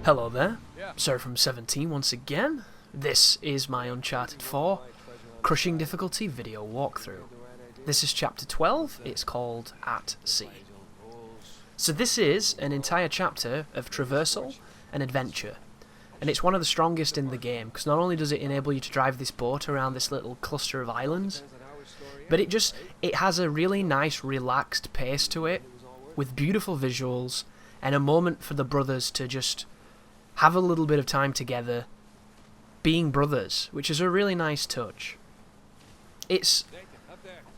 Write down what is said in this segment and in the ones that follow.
Hello there, Sir from 17 once again. This is my Uncharted 4 Crushing Difficulty video walkthrough. This is chapter 12, it's called At Sea. So this is an entire chapter of traversal and adventure. And it's one of the strongest in the game, because not only does it enable you to drive this boat around this little cluster of islands, but it has a really nice relaxed pace to it, with beautiful visuals, and a moment for the brothers to just have a little bit of time together, being brothers, which is a really nice touch. It's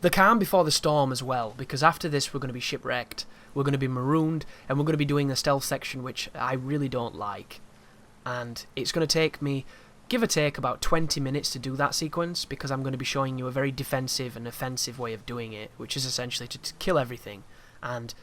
the calm before the storm as well, because after this we're going to be shipwrecked, we're going to be marooned, and we're going to be doing the stealth section, which I really don't like. And it's going to take me, give or take, about 20 minutes to do that sequence, because I'm going to be showing you a very defensive and offensive way of doing it, which is essentially to kill everything. And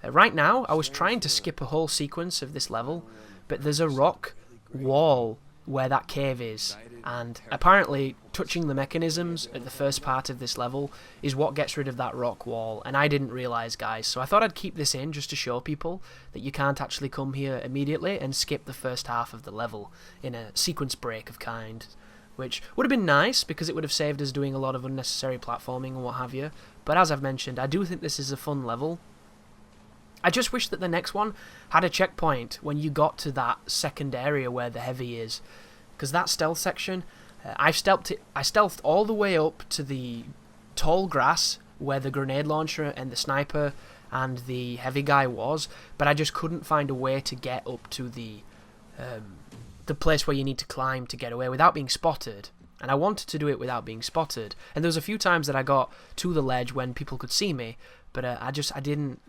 right now, I was trying to skip a whole sequence of this level, but there's a rock wall where that cave is, and apparently touching the mechanisms at the first part of this level is what gets rid of that rock wall, and I didn't realise, guys, so I thought I'd keep this in just to show people that you can't actually come here immediately and skip the first half of the level in a sequence break of kind, which would have been nice because it would have saved us doing a lot of unnecessary platforming and what have you, but as I've mentioned, I do think this is a fun level. I just wish that the next one had a checkpoint when you got to that second area where the heavy is, because that stealth section, I stealthed all the way up to the tall grass where the grenade launcher and the sniper and the heavy guy was, but I just couldn't find a way to get up to the place where you need to climb to get away without being spotted. And I wanted to do it without being spotted. And there was a few times that I got to the ledge when people could see me, but I didn't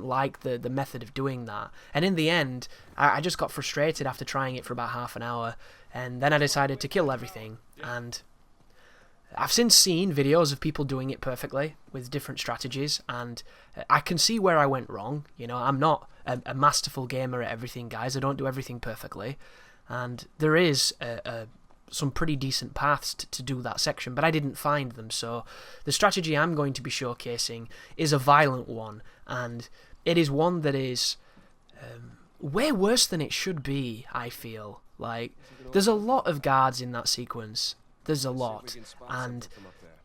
like the method of doing that. And in the end, I just got frustrated after trying it for about half an hour, and then I decided to kill everything. And I've since seen videos of people doing it perfectly with different strategies, and I can see where I went wrong. You know, I'm not a masterful gamer at everything, guys. I don't do everything perfectly, and there is some pretty decent paths to do that section, but I didn't find them, so the strategy I'm going to be showcasing is a violent one, and it is one that is way worse than it should be, I feel. Like, there's a lot of guards in that sequence, there's a lot, and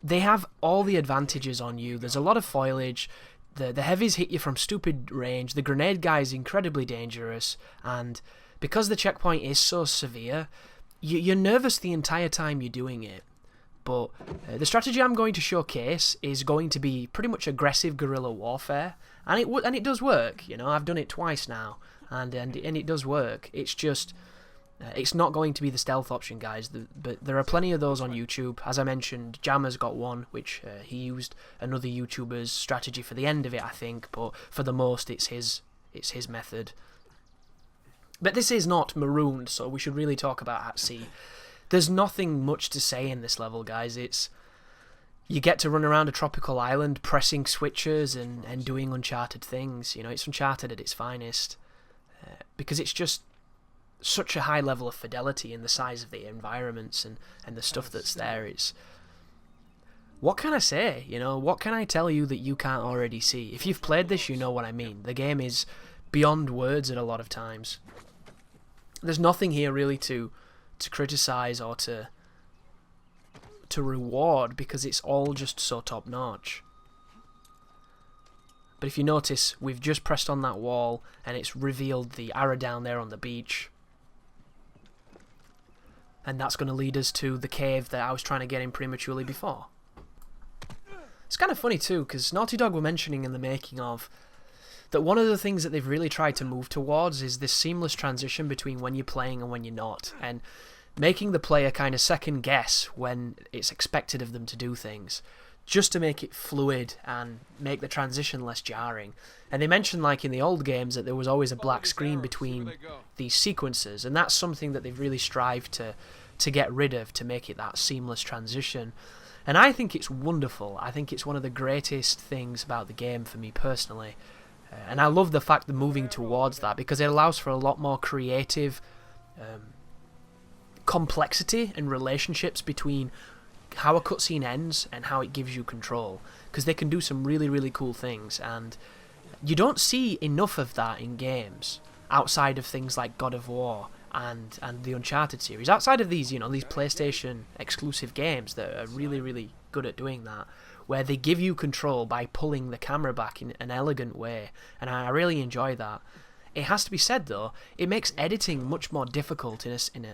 they have all the advantages on you. There's a lot of foliage, the heavies hit you from stupid range, the grenade guy is incredibly dangerous, and because the checkpoint is so severe, you're nervous the entire time you're doing it. But the strategy I'm going to showcase is going to be pretty much aggressive guerrilla warfare, and it does work. You know, I've done it twice now, and it does work. It's just it's not going to be the stealth option, guys. But there are plenty of those on YouTube. As I mentioned, Jammer's got one, which he used another YouTuber's strategy for the end of it, I think. But for the most, it's his method. But this is not marooned, so we should really talk about At Sea. There's nothing much to say in this level, guys. You get to run around a tropical island pressing switches and doing Uncharted things. You know, it's Uncharted at its finest. Because it's just such a high level of fidelity in the size of the environments and the stuff that's there. What can I say? You know, what can I tell you that you can't already see? If you've played this, you know what I mean. The game is beyond words at a lot of times. There's nothing here really to criticize or to reward, because it's all just so top notch. But if you notice, we've just pressed on that wall and it's revealed the arrow down there on the beach, and that's going to lead us to the cave that I was trying to get in prematurely before. It's kind of funny too, because Naughty Dog were mentioning in the making of that one of the things that they've really tried to move towards is this seamless transition between when you're playing and when you're not, and making the player kind of second guess when it's expected of them to do things, just to make it fluid and make the transition less jarring. And they mentioned, like in the old games, that there was always a black screen between these sequences, and that's something that they've really strived to get rid of, to make it that seamless transition. And I think it's wonderful. I think it's one of the greatest things about the game for me personally. And I love the fact that moving towards that, because it allows for a lot more creative complexity and relationships between how a cutscene ends and how it gives you control, because they can do some really, really cool things, and you don't see enough of that in games. outside of things like God of War and the Uncharted series. Outside of these, these PlayStation exclusive games that are really, really good at doing that, where they give you control by pulling the camera back in an elegant way, and I really enjoy that. It has to be said though, it makes editing much more difficult in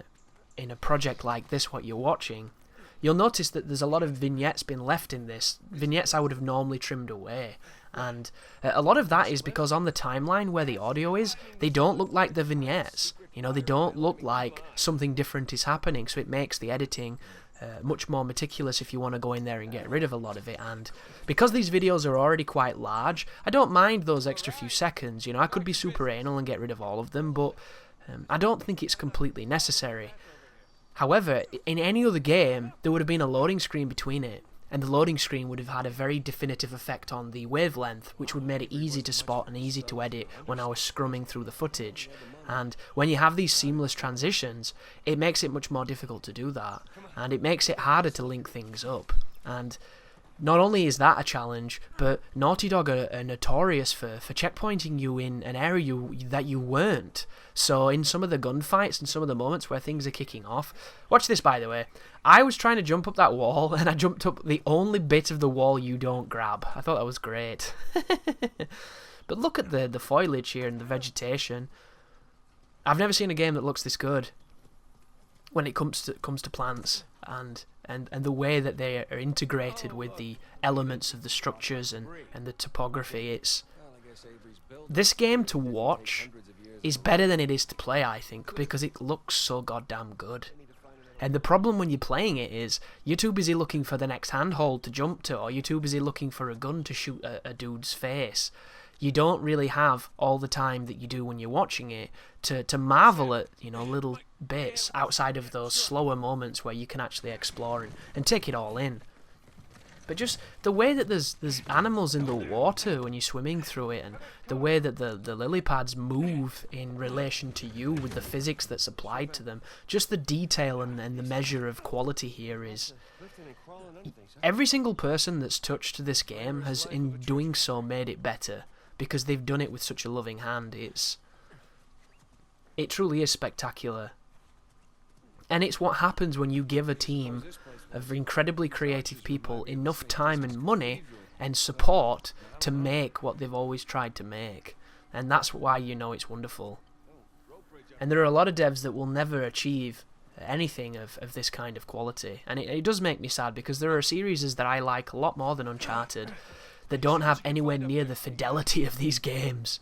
a project like this, what you're watching. You'll notice that there's a lot of vignettes been left in this, vignettes I would have normally trimmed away, and a lot of that is because on the timeline where the audio is, they don't look like the vignettes. They don't look like something different is happening, so it makes the editing much more meticulous if you want to go in there and get rid of a lot of it. And because these videos are already quite large, I don't mind those extra few seconds. I could be super anal and get rid of all of them, but I don't think it's completely necessary. However, in any other game, there would have been a loading screen between it, and the loading screen would have had a very definitive effect on the wavelength, which would have made it easy to spot and easy to edit when I was scrumming through the footage. And when you have these seamless transitions, it makes it much more difficult to do that, and it makes it harder to link things up. And not only is that a challenge, but Naughty Dog are notorious for checkpointing you in an area that you weren't. So in some of the gunfights and some of the moments where things are kicking off... Watch this, by the way. I was trying to jump up that wall, and I jumped up the only bit of the wall you don't grab. I thought that was great. But look at the foliage here and the vegetation. I've never seen a game that looks this good when it comes to plants and the way that they are integrated with the elements of the structures and the topography. This game to watch is better than it is to play, I think, because it looks so goddamn good. And the problem when you're playing it is you're too busy looking for the next handhold to jump to, or you're too busy looking for a gun to shoot a dude's face. You don't really have all the time that you do when you're watching it to marvel at, little bits outside of those slower moments where you can actually explore and take it all in. But just the way that there's animals in the water when you're swimming through it, and the way that the lily pads move in relation to you with the physics that's applied to them, just the detail and the measure of quality here is... Every single person that's touched this game has, in doing so, made it better, because they've done it with such a loving hand. It truly is spectacular. And it's what happens when you give a team of incredibly creative people enough time and money and support to make what they've always tried to make. And that's why it's wonderful. And there are a lot of devs that will never achieve anything of this kind of quality. And it does make me sad, because there are series that I like a lot more than Uncharted that don't have anywhere near the fidelity of these games.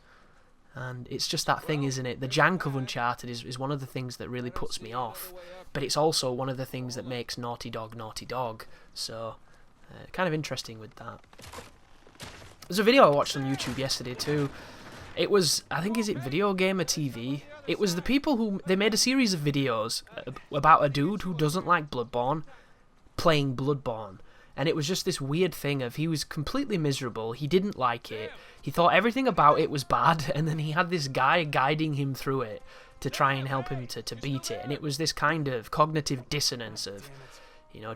And it's just that thing, isn't it? The jank of Uncharted is one of the things that really puts me off, but it's also one of the things that makes Naughty Dog Naughty Dog. So, kind of interesting with that. There's a video I watched on YouTube yesterday too. It was, I think, is it Video Gamer TV? It was the people they made a series of videos about a dude who doesn't like Bloodborne playing Bloodborne. And it was just this weird thing of he was completely miserable, he didn't like it, he thought everything about it was bad, and then he had this guy guiding him through it to try and help him to beat it. And it was this kind of cognitive dissonance of,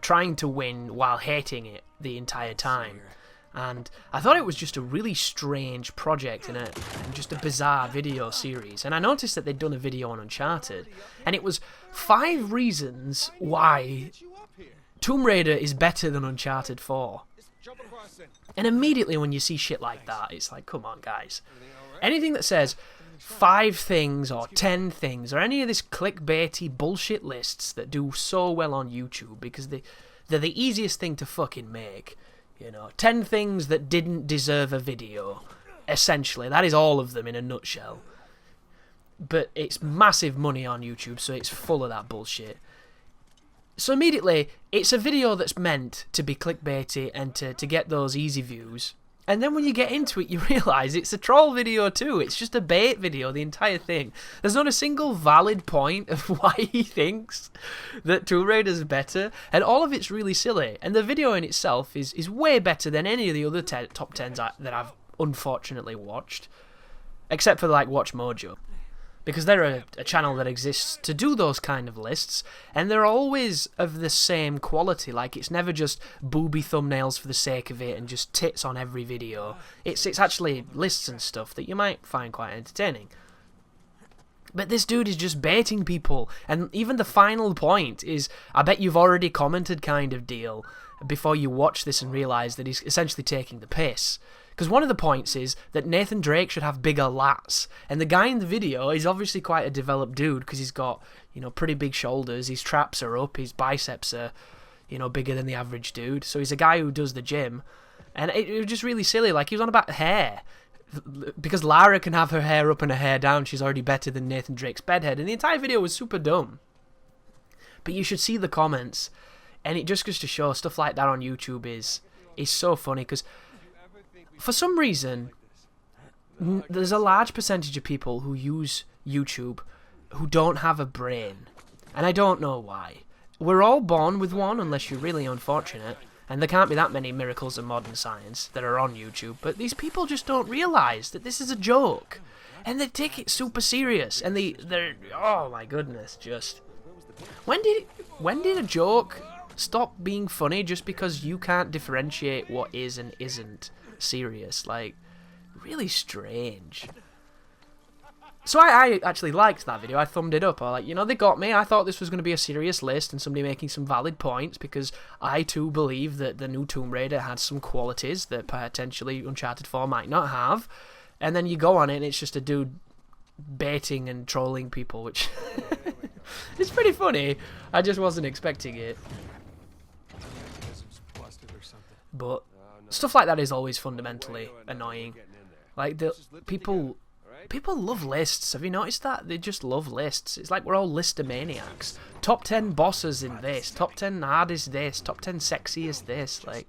trying to win while hating it the entire time. And I thought it was just a really strange project and just a bizarre video series. And I noticed that they'd done a video on Uncharted, and it was 5 reasons why Tomb Raider is better than Uncharted 4. And immediately when you see shit like that, it's like, come on, guys. Anything that says 5 things or 10 things, or any of this clickbaity bullshit lists that do so well on YouTube, because they're the easiest thing to fucking make. 10 things that didn't deserve a video. Essentially, that is all of them in a nutshell. But it's massive money on YouTube, so it's full of that bullshit. So immediately, it's a video that's meant to be clickbaity and to get those easy views. And then when you get into it, you realise it's a troll video too. It's just a bait video, the entire thing. There's not a single valid point of why he thinks that Tomb Raider's better. And all of it's really silly. And the video in itself is way better than any of the other top 10s that I've unfortunately watched. Except for, Watch Mojo. Because they're a channel that exists to do those kind of lists, and they're always of the same quality. It's never just booby thumbnails for the sake of it and just tits on every video. It's actually lists and stuff that you might find quite entertaining. But this dude is just baiting people, and even the final point is, I bet you've already commented kind of deal before you watch this and realise that he's essentially taking the piss. Because one of the points is that Nathan Drake should have bigger lats, and the guy in the video is obviously quite a developed dude because he's got, you know, pretty big shoulders, his traps are up, his biceps are, you know, bigger than the average dude, so he's a guy who does the gym, and it was just really silly. Like, he was on about hair. Because Lara can have her hair up and her hair down, she's already better than Nathan Drake's bedhead, and the entire video was super dumb. But you should see the comments, and it just goes to show stuff like that on YouTube is so funny, because for some reason there's a large percentage of people who use YouTube who don't have a brain, and I don't know why. We're all born with one unless you're really unfortunate. And there can't be that many miracles of modern science that are on YouTube, but these people just don't realise that this is a joke. And they take it super serious, and they're oh my goodness, just... When did a joke stop being funny just because you can't differentiate what is and isn't serious? Like, really strange. So I actually liked that video. I thumbed it up. I like, you know, they got me. I thought this was going to be a serious list and somebody making some valid points, because I too believe that the new Tomb Raider had some qualities that potentially Uncharted 4 might not have. And then you go on it and it's just a dude baiting and trolling people, which it's pretty funny. I just wasn't expecting it. But stuff like that is always fundamentally annoying. Like, People love lists. Have you noticed that? They just love lists. It's like we're all listomaniacs. Top 10 bosses in this. Top 10 hardest this. Top 10 sexiest this. Like,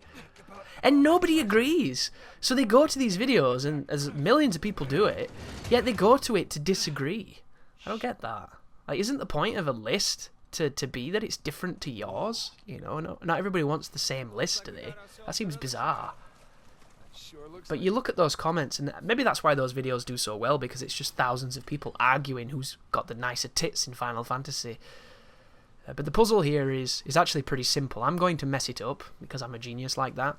and nobody agrees. So they go to these videos, and as millions of people do it, yet they go to it to disagree. I don't get that. Like, isn't the point of a list to be that it's different to yours? You know, not everybody wants the same list, do they? That seems bizarre. But you look at those comments, and maybe that's why those videos do so well, because it's just thousands of people arguing who's got the nicer tits in Final Fantasy. But the puzzle here is actually pretty simple. I'm going to mess it up, because I'm a genius like that.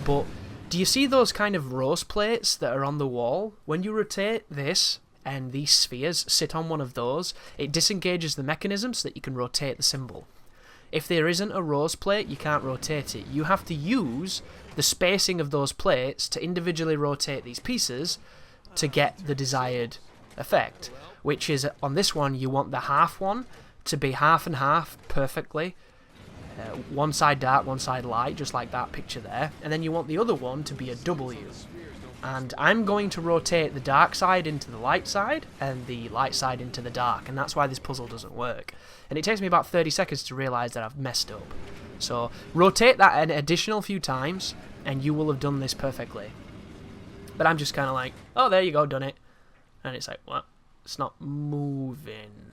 But do you see those kind of roast plates that are on the wall? When you rotate this, and these spheres sit on one of those, it disengages the mechanism so that you can rotate the symbol. If there isn't a roast plate, you can't rotate it. You have to use the spacing of those plates to individually rotate these pieces to get the desired effect, which is, on this one, you want the half one to be half and half perfectly. One side dark, one side light, just like that picture there. And then you want the other one to be a W. And I'm going to rotate the dark side into the light side and the light side into the dark, and that's why this puzzle doesn't work. And it takes me about 30 seconds to realise that I've messed up. So rotate that an additional few times and you will have done this perfectly. But I'm just kind of like, oh, there you go, done it. And it's like, what? It's not moving.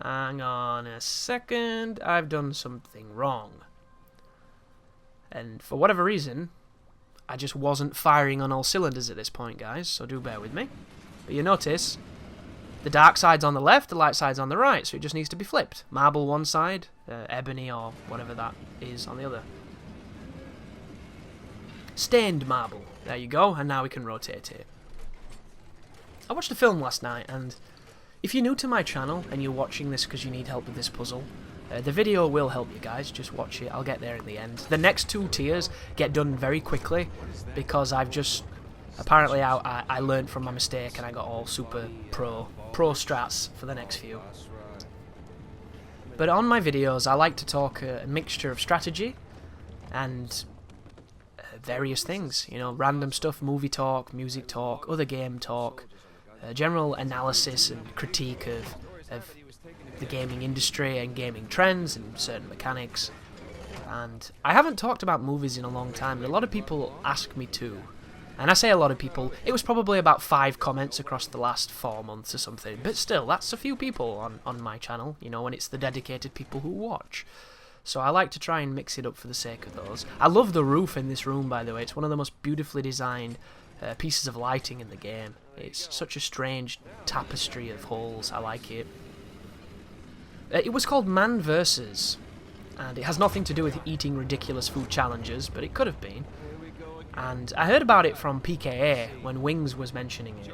Hang on a second, I've done something wrong. And for whatever reason, I just wasn't firing on all cylinders at this point, guys, so do bear with me. But you notice, the dark side's on the left, the light side's on the right, so it just needs to be flipped. Marble one side, ebony or whatever that is on the other. Stained marble. There you go, and now we can rotate it. I watched a film last night, and if you're new to my channel and you're watching this because you need help with this puzzle, the video will help you guys, just watch it, I'll get there in the end. The next two tiers get done very quickly because I've just, apparently I learned from my mistake and I got all super pro strats for the next few. But on my videos I like to talk a mixture of strategy and various things, you know, random stuff, movie talk, music talk, other game talk, general analysis and critique of the gaming industry and gaming trends and certain mechanics. And I haven't talked about movies in a long time, and a lot of people ask me to. And I say a lot of people, it was probably about 5 comments across the last 4 months or something, but still, that's a few people on my channel, you know, and it's the dedicated people who watch. So I like to try and mix it up for the sake of those. I love the roof in this room, by the way. It's one of the most beautifully designed pieces of lighting in the game. It's such a strange tapestry of holes. I like it. It was called Man Vs. And it has nothing to do with eating ridiculous food challenges, but it could have been. And I heard about it from PKA when Wings was mentioning it.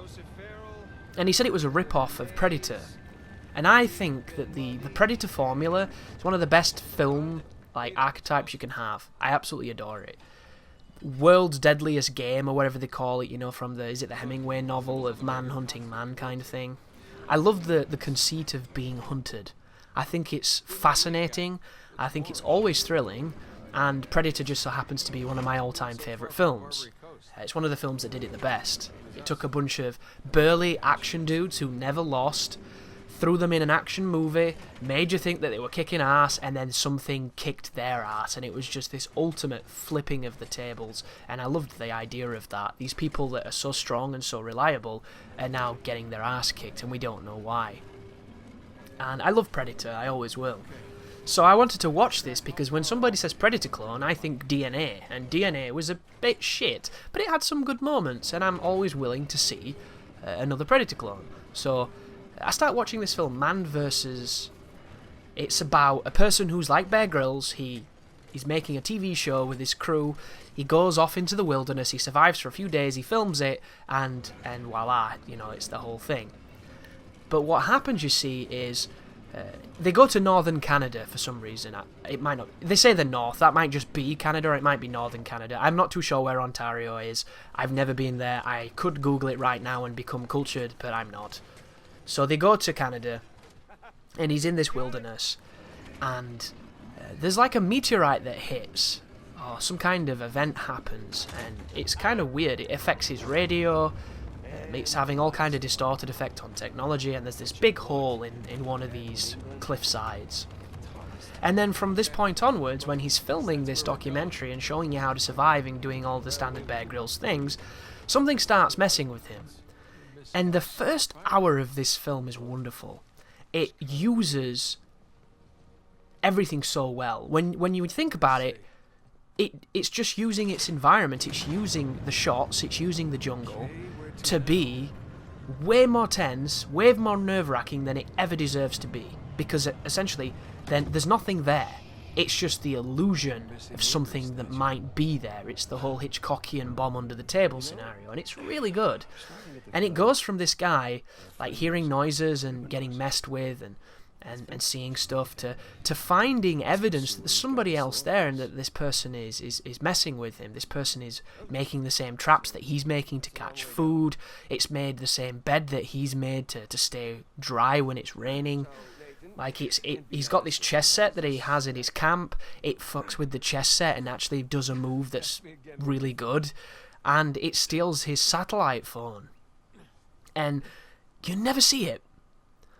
And he said it was a rip-off of Predator. And I think that the Predator formula is one of the best film archetypes you can have. I absolutely adore it. World's deadliest game, or whatever they call it, from the Hemingway novel of man hunting man kind of thing. I love the conceit of being hunted. I think it's fascinating. I think it's always thrilling. And Predator just so happens to be one of my all-time favourite films. It's one of the films that did it the best. It took a bunch of burly action dudes who never lost, threw them in an action movie, made you think that they were kicking ass, and then something kicked their ass, and it was just this ultimate flipping of the tables, and I loved the idea of that. These people that are so strong and so reliable are now getting their ass kicked, and we don't know why. And I love Predator, I always will. So I wanted to watch this because when somebody says Predator clone, I think DNA, and DNA was a bit shit, but it had some good moments, and I'm always willing to see another Predator clone. So I start watching this film, Man vs. It's about a person who's like Bear Grylls. He's making a TV show with his crew. He goes off into the wilderness. He survives for a few days. He films it, and voila, it's the whole thing. But what happens, you see, is they go to northern Canada for some reason. It might not. They say the north. That might just be Canada, or it might be northern Canada. I'm not too sure where Ontario is. I've never been there. I could Google it right now and become cultured, but I'm not. So they go to Canada, and he's in this wilderness, and there's like a meteorite that hits, or some kind of event happens, and it's kind of weird. It affects his radio. It's having all kind of distorted effect on technology, and there's this big hole in one of these cliff sides. And then from this point onwards, when he's filming this documentary and showing you how to survive and doing all the standard Bear Grylls things, something starts messing with him. And the first hour of this film is wonderful. It uses everything so well. When you think about it, it's just using its environment, it's using the shots, it's using the jungle to be way more tense, way more nerve-wracking than it ever deserves to be. Because essentially, then there's nothing there. It's just the illusion of something that might be there. It's the whole Hitchcockian bomb under the table scenario, and it's really good. And it goes from this guy hearing noises and getting messed with and seeing stuff to finding evidence that there's somebody else there and that this person is messing with him. This person is making the same traps that he's making to catch food. It's made the same bed that he's made to stay dry when it's raining. He's got this chess set that he has in his camp. It fucks with the chess set and actually does a move that's really good. And it steals his satellite phone. And you never see it.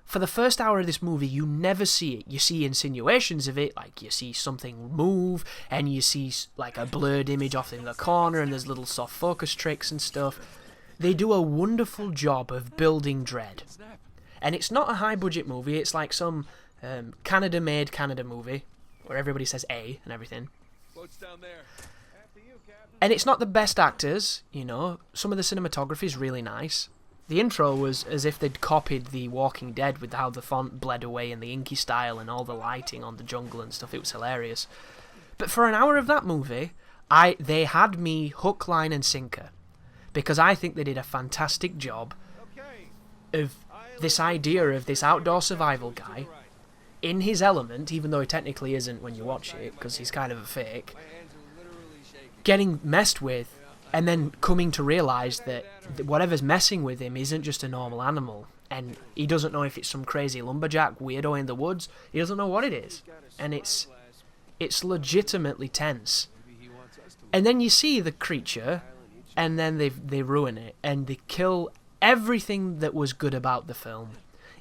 For the first hour of this movie, you never see it. You see insinuations of it, you see something move, and you see a blurred image off in the corner, and there's little soft focus tricks and stuff. They do a wonderful job of building dread. And it's not a high-budget movie. It's like some Canada-made Canada movie, where everybody says A and everything. And it's not the best actors, Some of the cinematography is really nice. The intro was as if they'd copied The Walking Dead with how the font bled away and the inky style and all the lighting on the jungle and stuff. It was hilarious. But for an hour of that movie, they had me hook, line and sinker. Because I think they did a fantastic job of this idea of this outdoor survival guy in his element, even though he technically isn't when you watch it, because he's kind of a fake, getting messed with, and then coming to realise that whatever's messing with him isn't just a normal animal. And he doesn't know if it's some crazy lumberjack weirdo in the woods. He doesn't know what it is. And it's legitimately tense. And then you see the creature, and then they ruin it. And they kill everything that was good about the film.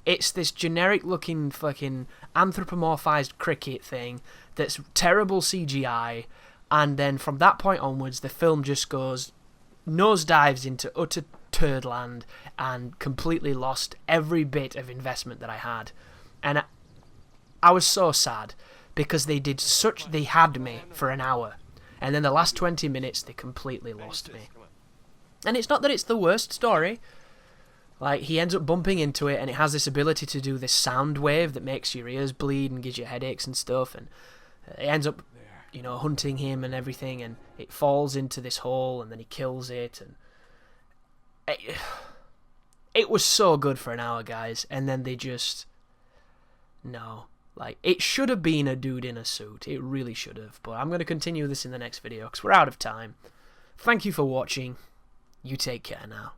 It's this generic-looking fucking anthropomorphized cricket thing that's terrible CGI. And then from that point onwards, the film just nosedives into utter turdland and completely lost every bit of investment that I had. And I was so sad because they had me for an hour. And then the last 20 minutes, they completely lost me. And it's not that it's the worst story. He ends up bumping into it, and it has this ability to do this sound wave that makes your ears bleed and gives you headaches and stuff. And it ends up hunting him and everything, and it falls into this hole, and then he kills it, and It was so good for an hour, guys, and then they just... No. Like, it should have been a dude in a suit. It really should have. But I'm going to continue this in the next video, because we're out of time. Thank you for watching. You take care now.